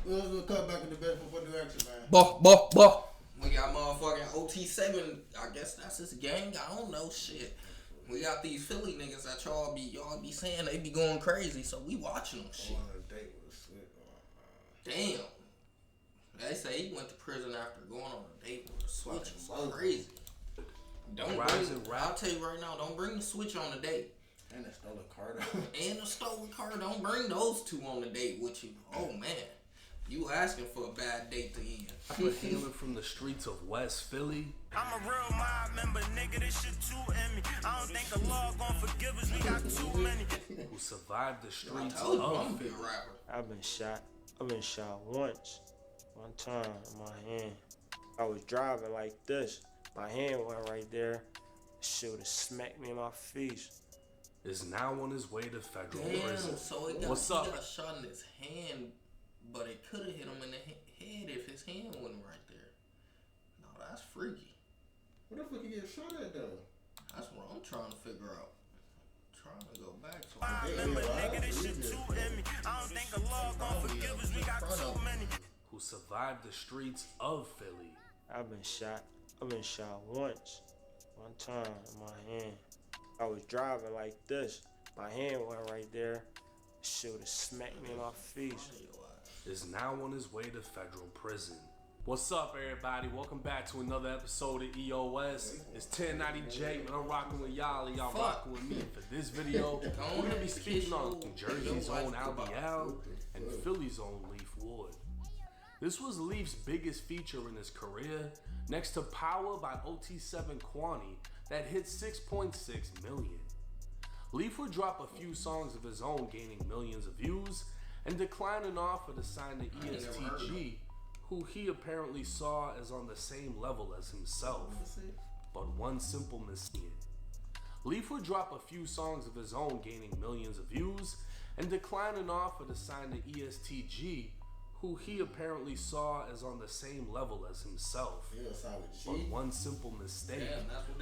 Let's cut back in the bed for new action, man. Boh. We got motherfucking OT7. I guess that's his gang. I don't know shit. We got these Philly niggas that y'all be saying they be going crazy, so we watching them shit. On a date with a switch. Damn. They say he went to prison after going on a date with a switch. It's crazy. I'll tell you right now, don't bring the switch on the date. And a stolen car. And a stolen car. Don't bring those two on the date with you. Oh man. You asking for a bad date to end. We're hailing from the streets of West Philly. I'm a real mob member, nigga, this shit too in me. I don't think the law gon' forgive us, we got too many. Who survived the streets I told you I'm of gonna be a Philly. rapper. I've been shot once. One time in my hand. I was driving like this. My hand went right there. Shit would've smacked me in my face. Is now on his way to federal Damn, prison. so he got a shot in his hand, but it could have hit him in the head if his hand wasn't right there. No, that's freaky. What the fuck you get shot at though? That's what I'm trying to figure out. Trying to go back to Nigga, this shit too in me. I don't think the law gon' forgive us, we got too many. Who survived the streets of Philly. I've been shot once. One time in my hand. I was driving like this. My hand went right there. Shit would've smacked me in my face. Is now on his way to federal prison. What's up, everybody? Welcome back to another episode of EOS. It's 1090J, and I'm rocking with y'all, and y'all rocking with me. For this video, we're gonna be speaking on New Jersey's own Albial and Philly's own Leaf Ward. This was Leaf's biggest feature in his career, next to Power by OT7 Quani that hit 6.6 million. Leaf would drop a few songs of his own, gaining millions of views, and decline an offer to sign to ESTG, who he apparently saw as on the same level as himself. But one simple mistake. Leaf would drop a few songs of his own, gaining millions of views, and decline an offer to sign to ESTG, who he apparently saw as on the same level as himself. But one simple mistake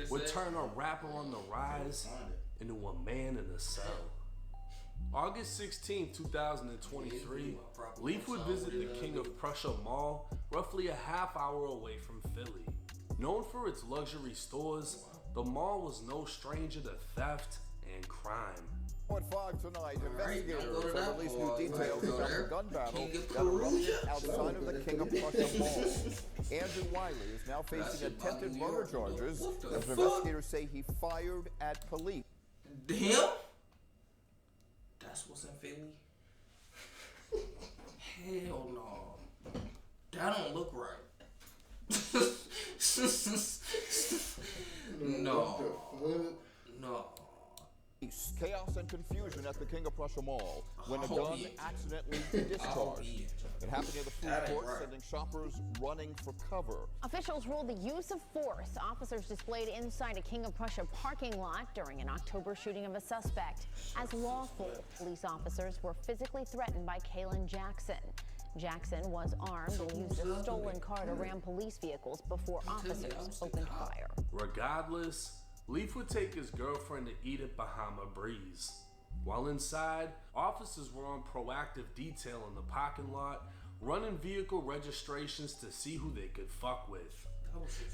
would turn a rapper on the rise into a man in a cell. August 16, 2023, Leaf would visit the King of Prussia Mall, roughly a half hour away from Philly. Known for its luxury stores, the mall was no stranger to theft and crime. At 5 tonight, investigators have released new details about the gun battle that erupted outside of the King of Prussia Mall. Andrew Wiley is now facing attempted murder charges as investigators say he fired at police. Him? That's what's in Philly? Hell no. That don't look right. No. Chaos and confusion at the King of Prussia Mall when a gun accidentally discharged. It happened near the food court, sending shoppers running for cover. Officials ruled the use of force. Officers displayed inside a King of Prussia parking lot during an October shooting of a suspect as lawful. Police officers were physically threatened by Kaylin Jackson. Jackson was armed and used a stolen car to ram police vehicles before officers opened fire. Regardless, Leaf would take his girlfriend to eat at Bahama Breeze. While inside, officers were on proactive detail in the parking lot, running vehicle registrations to see who they could fuck with.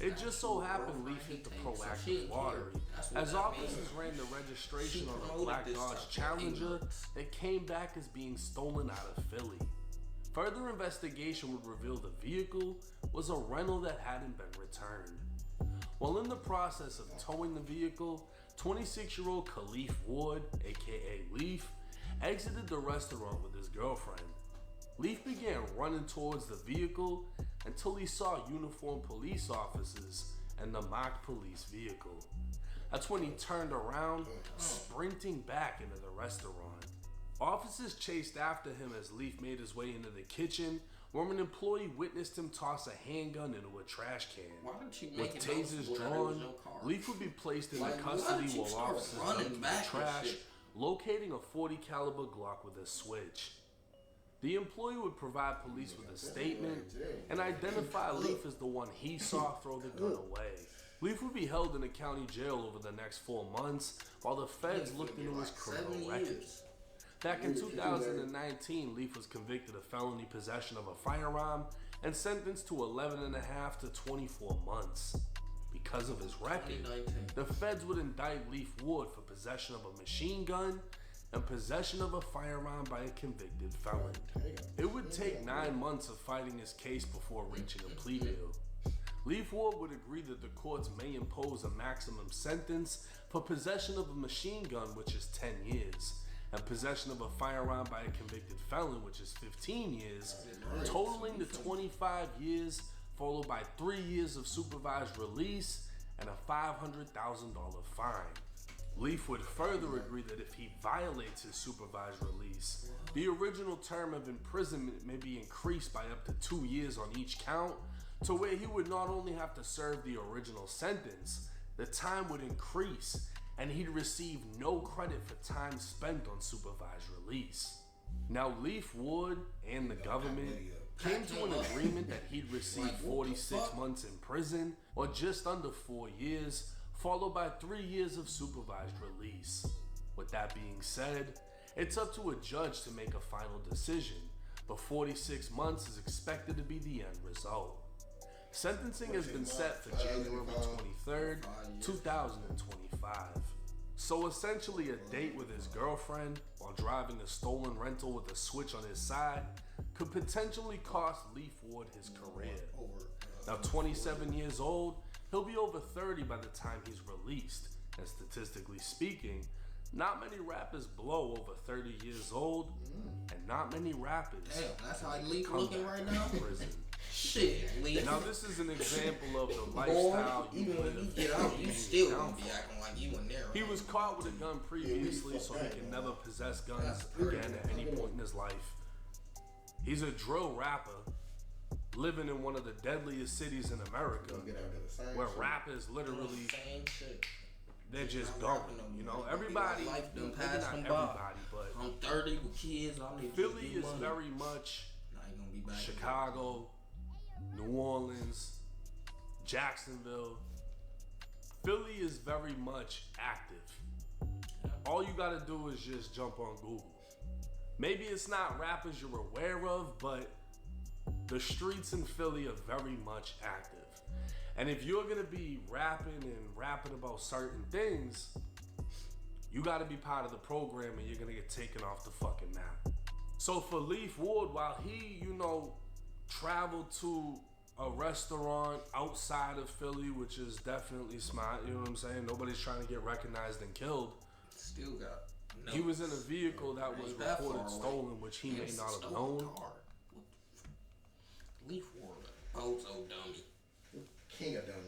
It just so happened Leaf hit the proactive lottery. As officers ran the registration on a black Dodge Challenger that came back as being stolen out of Philly. Further investigation would reveal the vehicle was a rental that hadn't been returned. While in the process of towing the vehicle, 26-year-old Khalif Ward, aka Leaf, exited the restaurant with his girlfriend. Leaf began running towards the vehicle until he saw uniformed police officers and the mocked police vehicle. That's when he turned around, sprinting back into the restaurant. Officers chased after him as Leaf made his way into the kitchen, where an employee witnessed him toss a handgun into a trash can. With tasers drawn, Leaf would be placed in custody while officers dug through the trash, locating a .40 caliber Glock with a switch. The employee would provide police with a statement and identify Leaf as the one he saw throw the gun away. Leaf would be held in a county jail over the next 4 months while the feds looked into his criminal record. Back in 2019, Leaf was convicted of felony possession of a firearm and sentenced to 11.5 to 24 months. Because of his record, the feds would indict Leaf Ward for possession of a machine gun and possession of a firearm by a convicted felon. It would take 9 months of fighting his case before reaching a plea deal. Leaf Ward would agree that the courts may impose a maximum sentence for possession of a machine gun, which is 10 years, and possession of a firearm by a convicted felon, which is 15 years, totaling to 25 years, followed by 3 years of supervised release and a $500,000 fine. Leaf would further agree that if he violates his supervised release, the original term of imprisonment may be increased by up to 2 years on each count, to where he would not only have to serve the original sentence, the time would increase and he'd receive no credit for time spent on supervised release. Now, Leaf Ward and the government came to an agreement that he'd receive 46 months in prison, or just under 4 years, followed by 3 years of supervised release. With that being said, it's up to a judge to make a final decision, but 46 months is expected to be the end result. Sentencing has been set for January 23rd, 2025. So essentially a date with his girlfriend while driving a stolen rental with a switch on his side could potentially cost Leaf Ward his career. Now 27 years old, he'll be over 30 by the time he's released, and statistically speaking, not many rappers blow over 30 years old, and not many rappers. Damn, that's how Leaf looking right now? Prison. Shit, Leaf. Now this is an example of the lifestyle you even when you live. get out, you still gonna be acting like you in there. He was caught with a gun previously, so he can never possess guns again at any point in his life. He's a drill rapper, living in one of the deadliest cities in America, where rappers literally, they're just going, you know, everybody, maybe not everybody, but I'm 30 with kids, Philly is very much Chicago, New Orleans, Jacksonville. Philly is very much active. All you gotta do is just jump on Google. Maybe it's not rappers you're aware of, but the streets in Philly are very much active. And if you're gonna be rapping about certain things, you gotta be part of the program and you're gonna get taken off the fucking map. So for Leaf Ward, while he, you know, traveled to a restaurant outside of Philly, which is definitely smart, you know what I'm saying? Nobody's trying to get recognized and killed. Still got He was in a vehicle that was reported stolen, which he may not have known. Leaf Ward, bozo dummy. King of dummies.